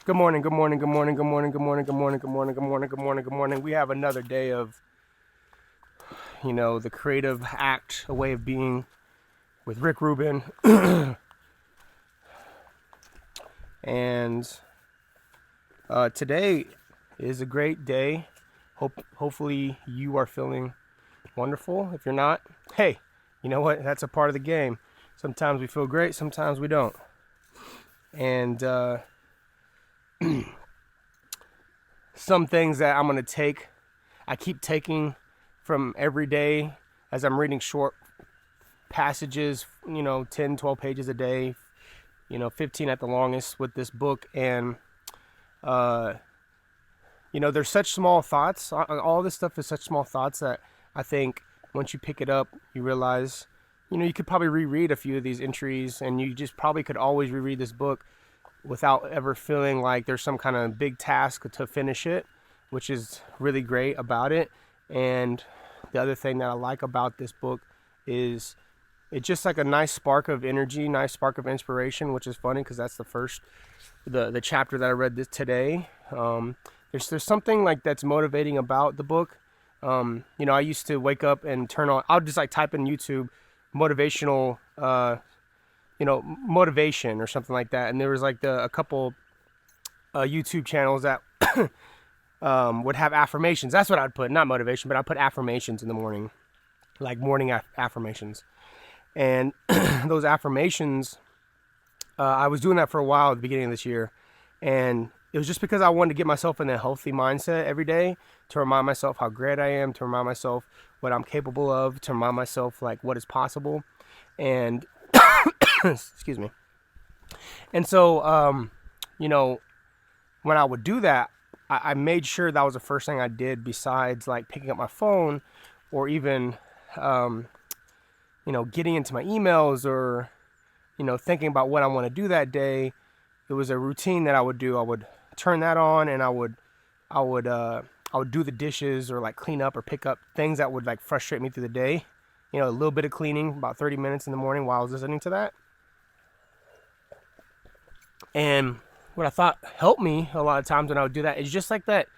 Good morning, good morning, good morning, good morning, good morning, good morning, good morning, good morning, good morning, good morning. We have another day of, the creative act, a way of being with Rick Rubin. And today is a great day. Hopefully you are feeling wonderful. If you're not, hey, you know what? That's a part of the game. Sometimes we feel great, sometimes we don't. And some things that I'm going to take, I keep taking from every day as I'm reading short passages, 10, 12 pages a day, 15 at the longest with this book. And, there's such small thoughts. All this stuff is such small thoughts that I think once you pick it up, you realize, you could probably reread a few of these entries, and you just probably could always reread this book without ever feeling like there's some kind of big task to finish it, which is really great about it. And the other thing that I like about this book is it's just like a nice spark of energy, nice spark of inspiration, which is funny because that's the chapter that I read today. There's something like that's motivating about the book. I used to wake up and I'll just like type in YouTube motivational, motivation or something like that. And there was like a couple YouTube channels that would have affirmations. That's what I'd put, not motivation, but I'd put affirmations in the morning, like morning affirmations. And those affirmations, I was doing that for a while at the beginning of this year. And it was just because I wanted to get myself in a healthy mindset every day, to remind myself how great I am, to remind myself what I'm capable of, to remind myself like what is possible. And excuse me. And so, when I would do that, I made sure that was the first thing I did besides like picking up my phone or even, getting into my emails or, thinking about what I want to do that day. It was a routine that I would do. I would turn that on and I would do the dishes or like clean up or pick up things that would like frustrate me through the day. A little bit of cleaning, about 30 minutes in the morning while I was listening to that. And what I thought helped me a lot of times when I would do that is just like that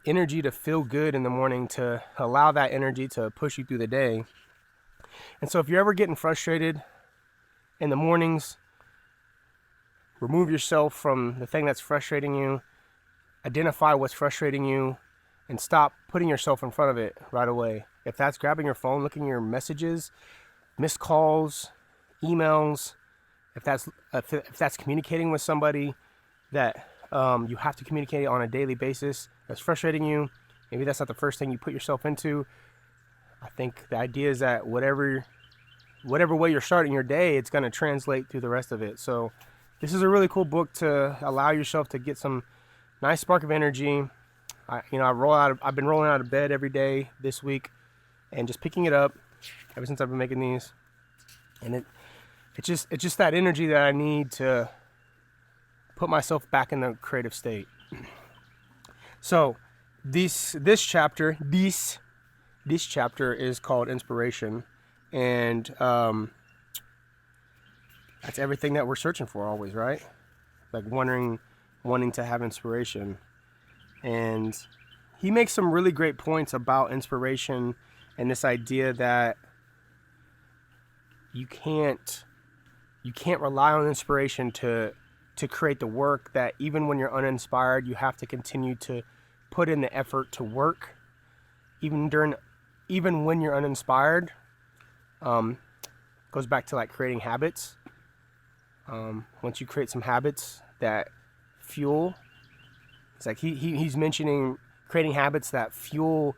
energy to feel good in the morning, to allow that energy to push you through the day. And so if you're ever getting frustrated in the mornings, remove yourself from the thing that's frustrating you, identify what's frustrating you, and stop putting yourself in front of it right away. If that's grabbing your phone, looking at your messages, missed calls, emails, if that's communicating with somebody that you have to communicate on a daily basis, that's frustrating you, maybe that's not the first thing you put yourself into. I think the idea is that whatever way you're starting your day, it's going to translate through the rest of it. So this is a really cool book to allow yourself to get some nice spark of energy. I've been rolling out of bed every day this week and just picking it up ever since I've been making these. And it's just that energy that I need to put myself back in the creative state. So this chapter is called Inspiration, and that's everything that we're searching for always, right? Like wanting to have inspiration. And he makes some really great points about inspiration and this idea that you can't rely on inspiration to create the work, that even when you're uninspired, you have to continue to put in the effort to work even when you're uninspired. Goes back to like creating habits. Once you create some habits that fuel, it's like he's mentioning creating habits that fuel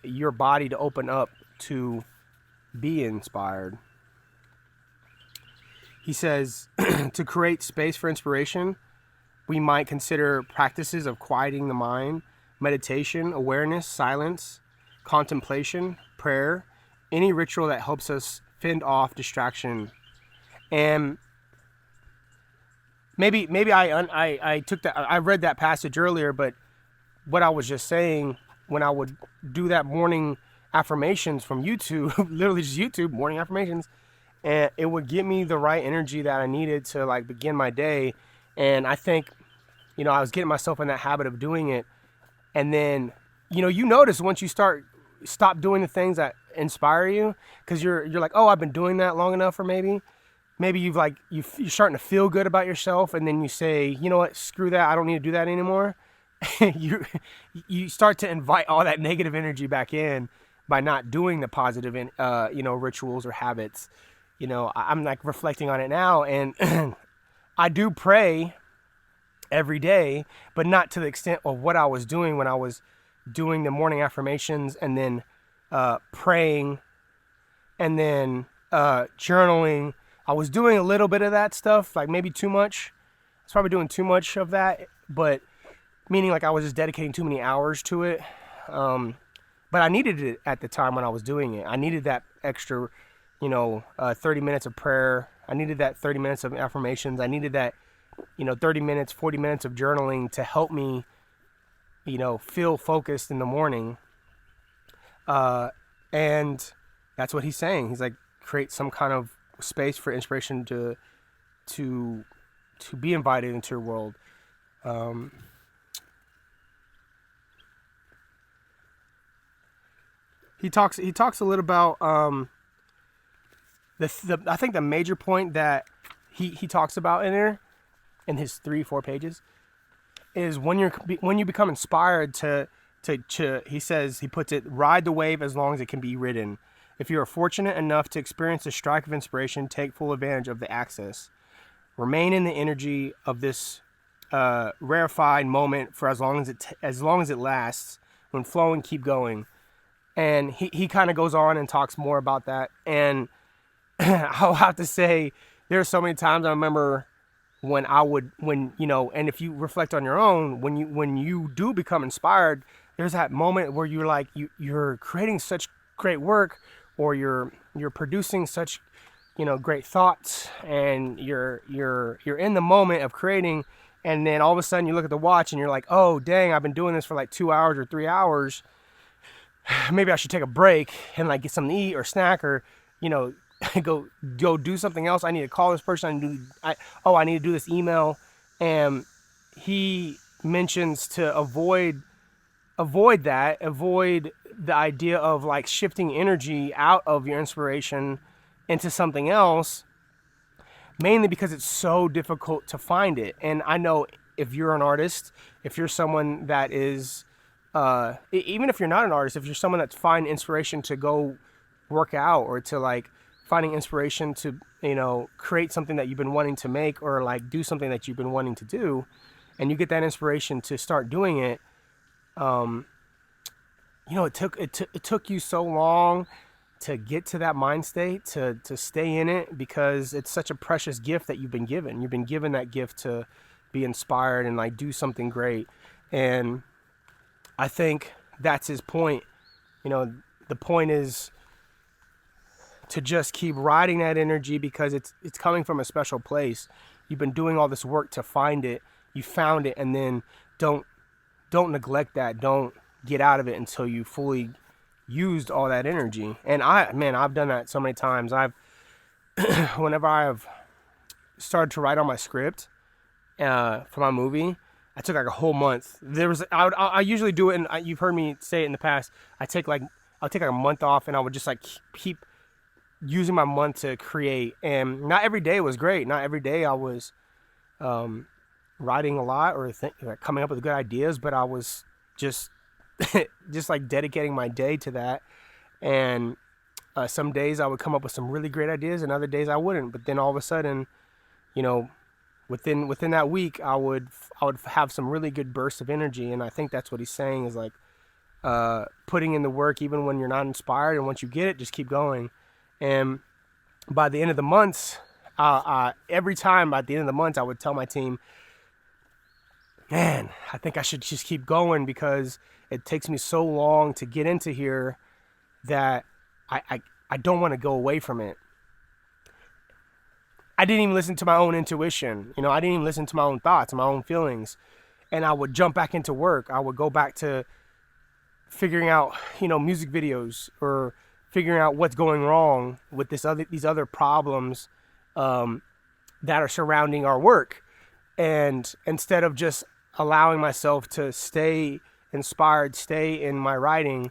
your body to open up to be inspired. He says to create space for inspiration, we might consider practices of quieting the mind, meditation, awareness, silence, contemplation, prayer, any ritual that helps us fend off distraction. And maybe I took that, I read that passage earlier, but what I was just saying, when I would do that morning affirmations from YouTube, literally just YouTube morning affirmations, and it would give me the right energy that I needed to like begin my day. And I think I was getting myself in that habit of doing it. And then, you notice once you stop doing the things that inspire you, because you're like, oh, I've been doing that long enough, or maybe you're starting to feel good about yourself, and then you say, you know what, screw that, I don't need to do that anymore. you start to invite all that negative energy back in by not doing the positive rituals or habits. I'm like reflecting on it now, and I do pray every day, but not to the extent of what I was doing when I was doing the morning affirmations, and then praying, and then journaling. I was doing a little bit of that stuff, like maybe too much. I was probably doing too much of that, but meaning like I was just dedicating too many hours to it. But I needed it at the time when I was doing it. I needed that extra, 30 minutes of prayer. I needed that 30 minutes of affirmations. I needed that, 30 minutes, 40 minutes of journaling to help me, feel focused in the morning. And that's what he's saying. He's like, create some kind of space for inspiration to be invited into your world. He talks a little about I think the major point that he talks about in there, in his 3-4 pages, is when you become inspired to he says, he puts it, ride the wave as long as it can be ridden. If you are fortunate enough to experience a strike of inspiration, take full advantage of the access. Remain in the energy of this rarefied moment for as long as it lasts. When flowing, keep going. And he kind of goes on and talks more about that. And I'll have to say, there are so many times I remember when and if you reflect on your own, when you do become inspired, there's that moment where you're like, you're creating such great work, or you're producing such, great thoughts, and you're in the moment of creating, and then all of a sudden you look at the watch and you're like, oh dang, I've been doing this for like 2 hours or 3 hours. Maybe I should take a break and like get something to eat or snack, or go do something else. I need to call this person. I need to do this email. And he mentions to avoid the idea of like shifting energy out of your inspiration into something else, mainly because it's so difficult to find it. And I know if you're an artist, if you're someone that is even if you're not an artist, if you're someone that's finding inspiration to go work out, or to like finding inspiration to, create something that you've been wanting to make, or like do something that you've been wanting to do, and you get that inspiration to start doing it, it took you so long to get to that mind state, to stay in it, because it's such a precious gift that you've been given. You've been given that gift to be inspired and like do something great. And I think that's his point. The point is to just keep riding that energy, because it's coming from a special place. You've been doing all this work to find it. You found it, and then don't neglect that. Don't get out of it until you fully used all that energy. And I've done that so many times. Whenever I've started to write on my script for my movie, I took like a whole month. I usually do it, and you've heard me say it in the past. I'll take like a month off, and I would just like keep using my month to create. And not every day was great. Not every day I was writing a lot or coming up with good ideas, but I was just like dedicating my day to that. And some days I would come up with some really great ideas, and other days I wouldn't. But then all of a sudden, within that week, I would have some really good bursts of energy. And I think that's what he's saying, is like putting in the work even when you're not inspired, and once you get it, just keep going. And by the end of the months, every time at the end of the month, I would tell my team, man, I think I should just keep going, because it takes me so long to get into here that I don't want to go away from it. I didn't even listen to my own intuition. I didn't even listen to my own thoughts and my own feelings. And I would jump back into work. I would go back to figuring out, music videos, or figuring out what's going wrong with these other problems that are surrounding our work. And instead of just allowing myself to stay inspired, stay in my writing.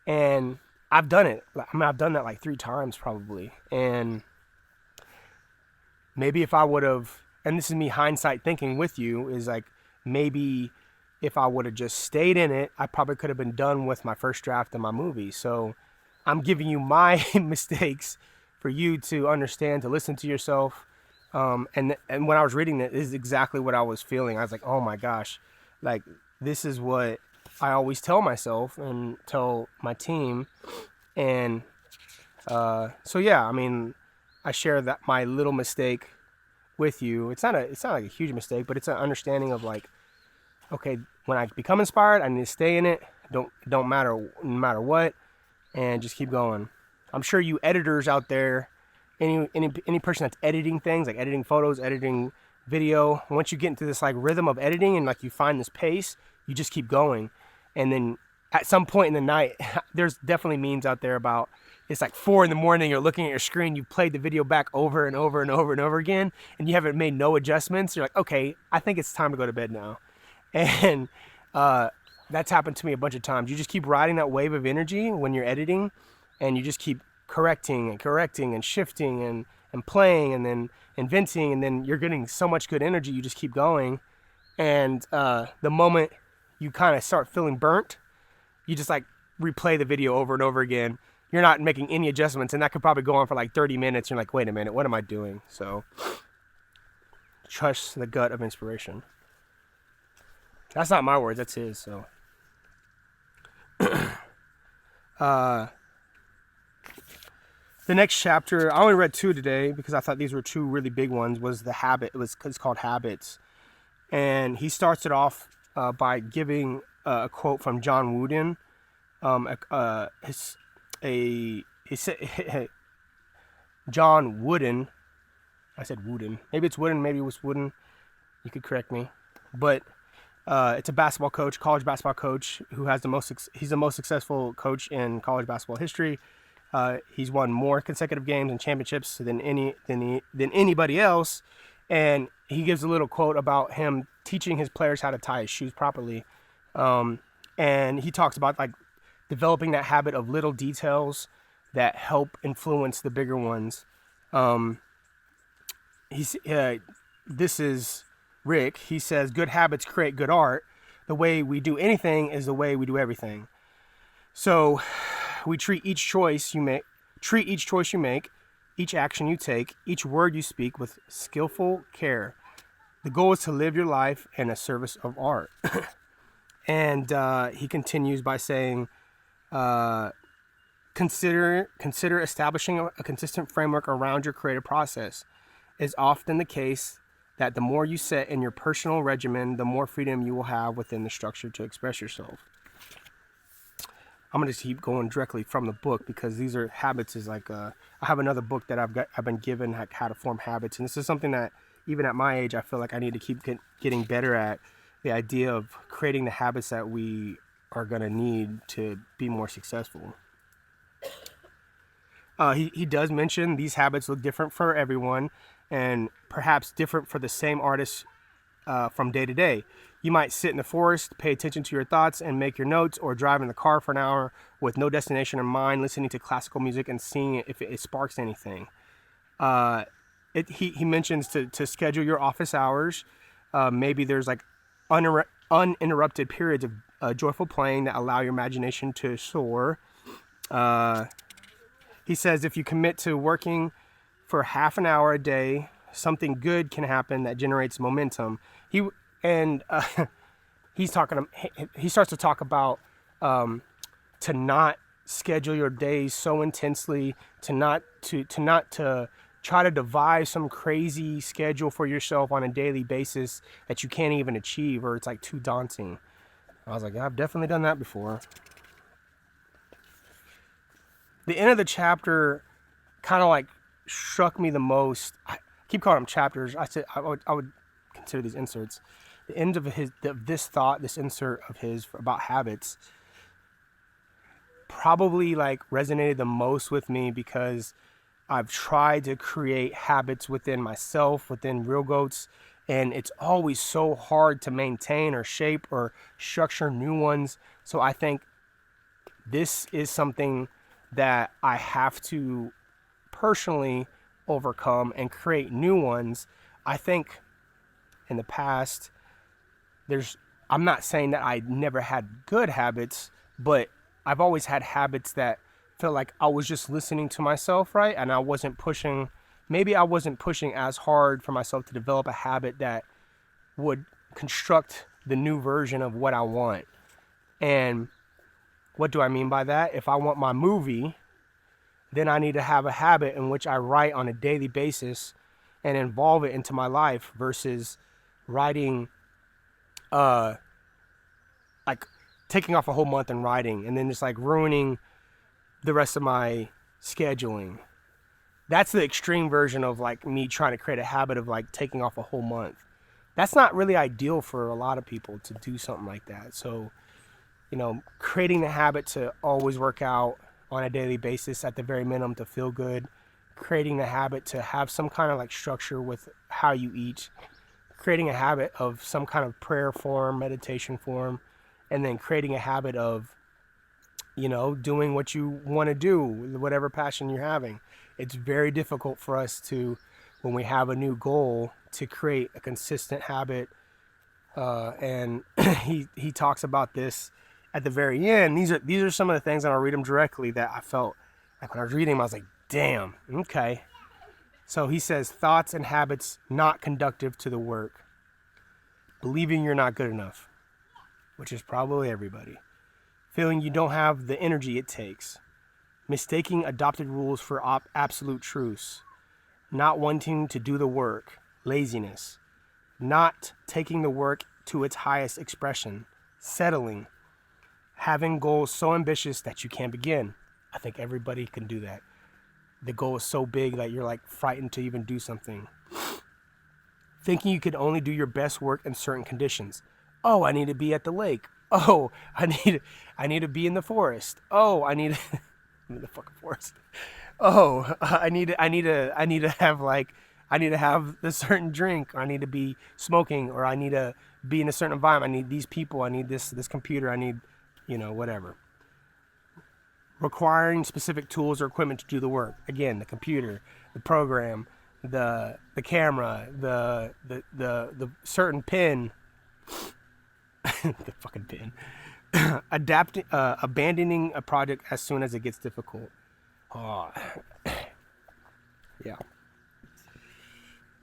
And I've done it. I mean, I've done that like 3 times probably. And maybe if I would have, and this is me hindsight thinking with you, is like maybe if I would have just stayed in it, I probably could have been done with my first draft of my movie. So I'm giving you my mistakes for you to understand, to listen to yourself. And when I was reading it, this is exactly what I was feeling. I was like, oh my gosh, like this is what I always tell myself and tell my team. And so yeah, I mean, I share that my little mistake with you. It's not like a huge mistake, but it's an understanding of like, okay, when I become inspired, I need to stay in it. Don't matter no matter what, and just keep going. I'm sure you editors out there, any person that's editing things, like editing photos, editing video, once you get into this like rhythm of editing and like you find this pace, you just keep going. And then at some point in the night, there's definitely memes out there about it's like 4 a.m, you're looking at your screen, you've played the video back over and over and over and over again, and you haven't made no adjustments. You're like, okay, I think it's time to go to bed now. And that's happened to me a bunch of times. You just keep riding that wave of energy when you're editing, and you just keep correcting and shifting and playing and then inventing, and then you're getting so much good energy, you just keep going. And the moment you kind of start feeling burnt, you just like replay the video over and over again. You're not making any adjustments, and that could probably go on for like 30 minutes. You're like, wait a minute, what am I doing? So trust the gut of inspiration. That's not my words, that's his. So the next chapter, I only read 2 today because I thought these were 2 really big ones, was the habit. It's called Habits. And he starts it off by giving a quote from John Wooden. John Wooden. I said Wooden. Maybe it's Wooden, maybe it was Wooden. You could correct me. But it's a basketball coach, college basketball coach, who has he's the most successful coach in college basketball history. He's won more consecutive games and championships than anybody else. And he gives a little quote about him teaching his players how to tie his shoes properly. And he talks about like developing that habit of little details that help influence the bigger ones. This is Rick. He says, good habits create good art. The way we do anything is the way we do everything. So we treat each choice you make, each action you take, each word you speak with skillful care. The goal is to live your life in a service of art. And he continues by saying, consider establishing a consistent framework around your creative process. It's often the case that the more you set in your personal regimen, the more freedom you will have within the structure to express yourself. I'm going to keep going directly from the book because these are habits. Is like I have another book that I've been given, like how to form habits, and this is something that even at my age I feel like I need to keep getting better at. The idea of creating the habits that we are going to need to be more successful. He does mention these habits look different for everyone, and perhaps different for the same artist from day to day. You might sit in the forest, pay attention to your thoughts and make your notes, or drive in the car for an hour with no destination in mind, listening to classical music and seeing if it sparks anything. He mentions to schedule your office hours. Maybe there's like uninterrupted periods of joyful playing that allow your imagination to soar. He says if you commit to working for half an hour a day, something good can happen that generates momentum. He starts to talk about to not schedule your days so intensely, to not try to devise some crazy schedule for yourself on a daily basis that you can't even achieve, or it's like too daunting. I was like, yeah, I've definitely done that before. The end of the chapter kind of like struck me the most. I keep calling them chapters. I would consider these inserts. The end of this insert of his about habits probably like resonated the most with me because I've tried to create habits within myself, within Real Goats, And it's always so hard to maintain or shape or structure new ones. So I think this is something that I have to personally overcome and create new ones. I think in the past, I'm not saying that I never had good habits, but I've always had habits that felt like I was just listening to myself, right? And I wasn't pushing, maybe I wasn't pushing as hard for myself to develop a habit that would construct the new version of what I want. And what do I mean by that? If I want my movie, then I need to have a habit in which I write on a daily basis and involve it into my life versus writing, like taking off a whole month and writing and then just like ruining the rest of my scheduling. That's the extreme version of like me trying to create a habit of like taking off a whole month. That's not really ideal for a lot of people to do something like that. So, creating the habit to always work out on a daily basis at the very minimum to feel good, creating the habit to have some kind of like structure with how you eat, creating a habit of some kind of prayer form, meditation form, and then creating a habit of, doing what you want to do, whatever passion you're having. It's very difficult for us to, when we have a new goal, to create a consistent habit. And he talks about this at the very end. These are some of the things, and I'll read them directly, that I felt like when I was reading them, I was like, damn, okay. So he says, thoughts and habits not conductive to the work. Believing you're not good enough, which is probably everybody. Feeling you don't have the energy it takes. Mistaking adopted rules for absolute truths. Not wanting to do the work. Laziness. Not taking the work to its highest expression. Settling. Having goals so ambitious that you can't begin. I think everybody can do that. The goal is so big that you're like frightened to even do something. Thinking you could only do your best work in certain conditions. Oh, I need to be at the lake. Oh, I need to be in the forest. Oh, I'm in the fucking forest. Oh, I need to have the certain drink, or I need to be smoking, or I need to be in a certain environment. I need these people. I need this computer. I need, whatever. Requiring specific tools or equipment to do the work. Again, the computer, the program, the camera, the certain pin, the fucking pin. Abandoning a project as soon as it gets difficult. Oh, yeah.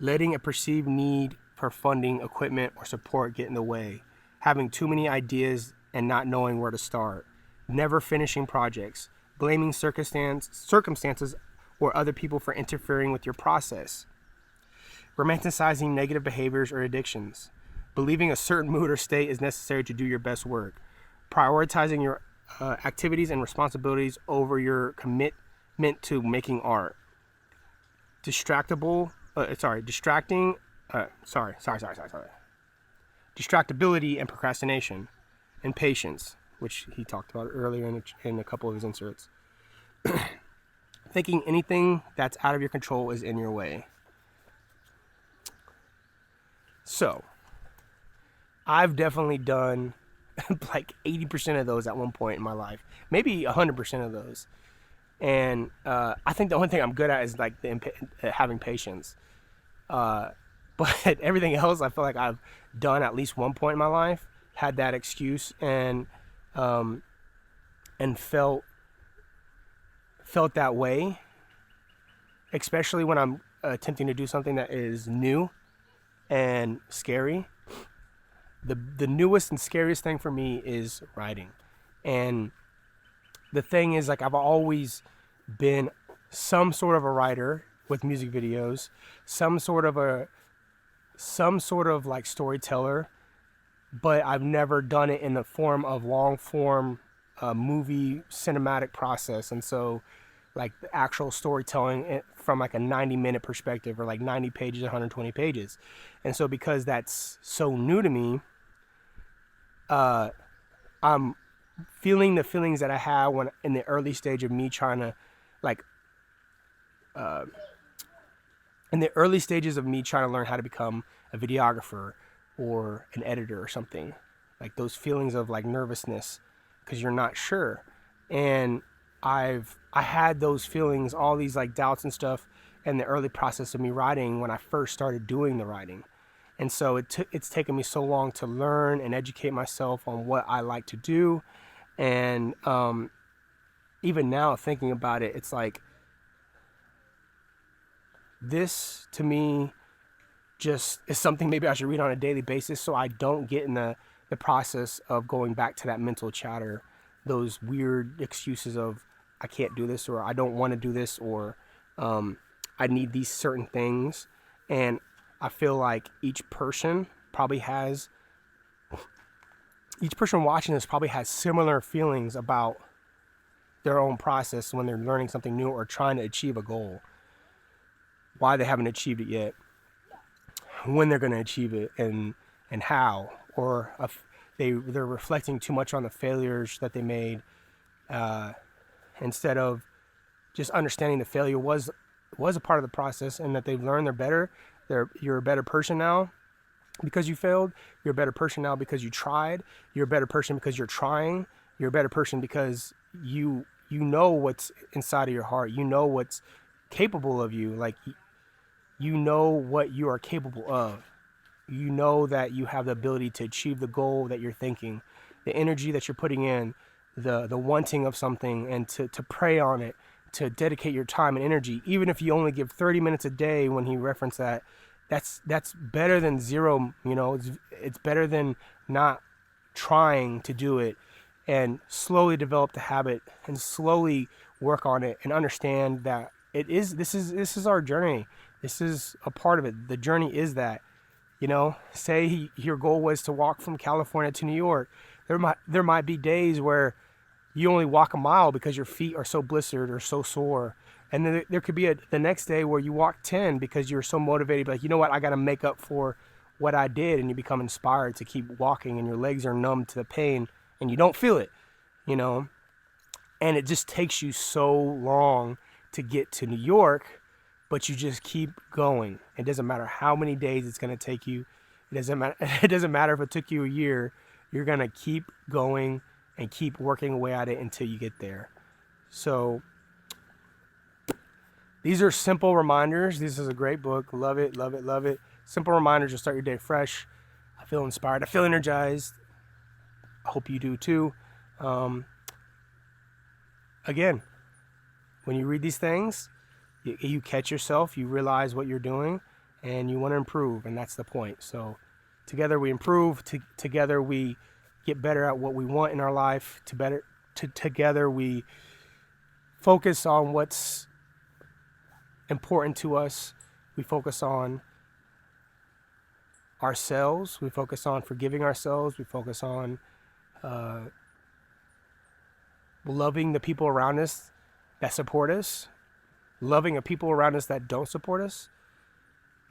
Letting a perceived need for funding, equipment, or support get in the way. Having too many ideas and not knowing where to start. Never finishing projects. Blaming circumstances or other people for interfering with your process. Romanticizing negative behaviors or addictions. Believing a certain mood or state is necessary to do your best work. Prioritizing your activities and responsibilities over your commitment to making art. Distractibility and procrastination. Impatience, which he talked about earlier in a couple of his inserts. Thinking anything that's out of your control is in your way. So, I've definitely done like 80% of those at one point in my life. Maybe 100% of those. And I think the only thing I'm good at is like having patience. But everything else I feel like I've done at least one point in my life, had that excuse, and felt that way, especially when I'm attempting to do something that is new and scary. The newest and scariest thing for me is writing. And the thing is, like, I've always been some sort of a writer with music videos, some sort of like storyteller, but I've never done it in the form of long form movie cinematic process. And so like the actual storytelling from like a 90-minute perspective, or like 90 pages, 120 pages. And so because that's so new to me, I'm feeling the feelings that I had when in the early stage of me trying to like in the early stages of me trying to learn how to become a videographer or an editor or something, like those feelings of like nervousness because you're not sure. And I had those feelings, all these like doubts and stuff in the early process of me writing when I first started doing the writing. And so it's taken me so long to learn and educate myself on what I like to do. And even now thinking about it, it's like this to me just is something maybe I should read on a daily basis so I don't get in the process of going back to that mental chatter, those weird excuses of I can't do this, or I don't want to do this, or I need these certain things. And I feel like each person watching this probably has similar feelings about their own process when they're learning something new or trying to achieve a goal. Why they haven't achieved it yet, when they're going to achieve it, and how, or if they're reflecting too much on the failures that they made instead of just understanding the failure was a part of the process, and that they've learned they're better. You're a better person now because you failed. You're a better person now because you tried. You're a better person because you're trying. You're a better person because you know what's inside of your heart. You know what's capable of you. Like, you know what you are capable of. You know that you have the ability to achieve the goal that you're thinking, the energy that you're putting in, the wanting of something, and to pray on it, to dedicate your time and energy. Even if you only give 30 minutes a day, when he referenced that, that's better than zero. You know, it's better than not trying to do it, and slowly develop the habit and slowly work on it and understand that this is our journey. This is a part of it. The journey is that, you know, say your goal was to walk from California to New York. There might be days where you only walk a mile because your feet are so blistered or so sore. And then there could be the next day where you walk 10 because you're so motivated, like, you know what, I got to make up for what I did. And you become inspired to keep walking, and your legs are numb to the pain and you don't feel it, you know. And it just takes you so long to get to New York, but you just keep going. It doesn't matter how many days it's going to take you. It doesn't matter if it took you a year. You're going to keep going and keep working away at it until you get there. So these are simple reminders. This is a great book. Love it, love it, love it. Simple reminders to start your day fresh. I feel inspired. I feel energized. I hope you do too. Again, when you read these things, you catch yourself, you realize what you're doing, and you want to improve, and that's the point. So together we improve. Together we get better at what we want in our life. Together we focus on what's important to us. We focus on ourselves. We focus on forgiving ourselves. We focus on loving the people around us that support us, loving the people around us that don't support us,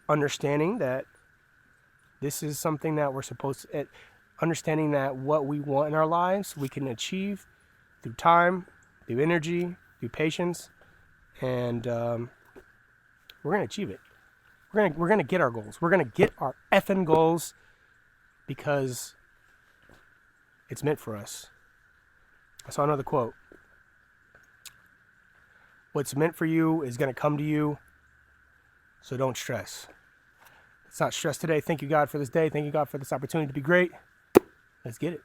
understanding that this is something that we're supposed to, understanding that what we want in our lives we can achieve through time, through energy, through patience, and we're going to achieve it. We're going to get our goals. We're going to get our effing goals because it's meant for us. I saw another quote. What's meant for you is going to come to you, so don't stress. Let's not stress today. Thank you, God, for this day. Thank you, God, for this opportunity to be great. Let's get it.